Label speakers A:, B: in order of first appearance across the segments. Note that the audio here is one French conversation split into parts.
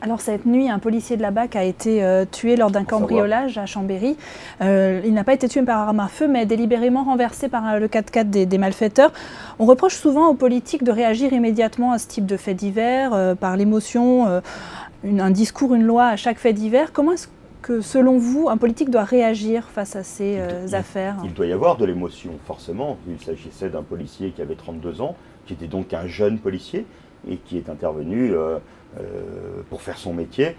A: Alors cette nuit, un policier de la BAC a été tué lors d'un cambriolage à Chambéry. Il n'a pas été tué par arme à feu, mais délibérément renversé par le 4x4 des malfaiteurs. On reproche souvent aux politiques de réagir immédiatement à ce type de faits divers, par l'émotion, un discours, une loi à chaque fait divers. Comment est-ce que, selon vous, un politique doit réagir face à ces affaires?
B: Il doit y avoir de l'émotion, forcément. Il s'agissait d'un policier qui avait 32 ans, qui était donc un jeune policier, et qui est intervenu pour faire son métier.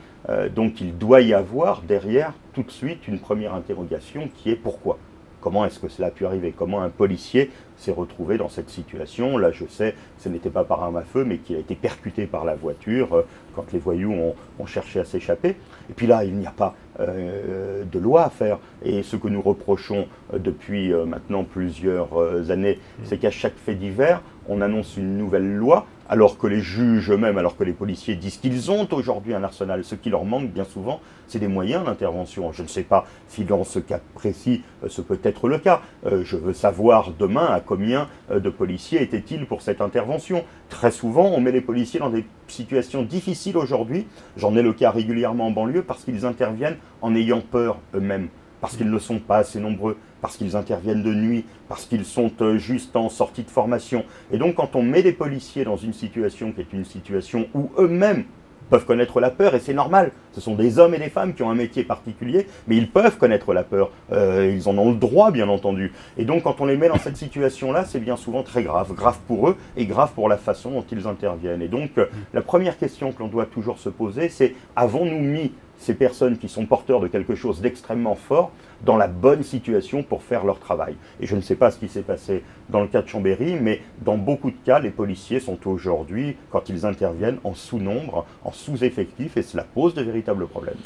B: Donc il doit y avoir derrière tout de suite une première interrogation qui est pourquoi? Comment est-ce que cela a pu arriver? Comment un policier s'est retrouvé dans cette situation? Là, je sais, ce n'était pas par arme à feu, mais qu'il a été percuté par la voiture quand les voyous ont cherché à s'échapper. Et puis là, il n'y a pas de loi à faire. Et ce que nous reprochons depuis maintenant plusieurs années, c'est qu'à chaque fait divers, on annonce une nouvelle loi, alors que les juges eux-mêmes, alors que les policiers disent qu'ils ont aujourd'hui un arsenal. Ce qui leur manque bien souvent, c'est des moyens d'intervention. Je ne sais pas si dans ce cas précis, ce peut être le cas. Je veux savoir demain à combien de policiers étaient-ils pour cette intervention. Très souvent, on met les policiers dans des situations difficiles aujourd'hui. J'en ai le cas régulièrement en banlieue parce qu'ils interviennent en ayant peur eux-mêmes. Parce qu'ils ne sont pas assez nombreux, parce qu'ils interviennent de nuit, parce qu'ils sont juste en sortie de formation. Et donc quand on met les policiers dans une situation qui est une situation où eux-mêmes peuvent connaître la peur, et c'est normal, ce sont des hommes et des femmes qui ont un métier particulier, mais ils peuvent connaître la peur, ils en ont le droit bien entendu. Et donc quand on les met dans cette situation-là, c'est bien souvent très grave, grave pour eux et grave pour la façon dont ils interviennent. Et donc la première question que l'on doit toujours se poser, c'est avons-nous mis ces personnes qui sont porteurs de quelque chose d'extrêmement fort dans la bonne situation pour faire leur travail? Et je ne sais pas ce qui s'est passé dans le cas de Chambéry, mais dans beaucoup de cas, les policiers sont aujourd'hui, quand ils interviennent, en sous-nombre, en sous-effectif, et cela pose de véritables problèmes.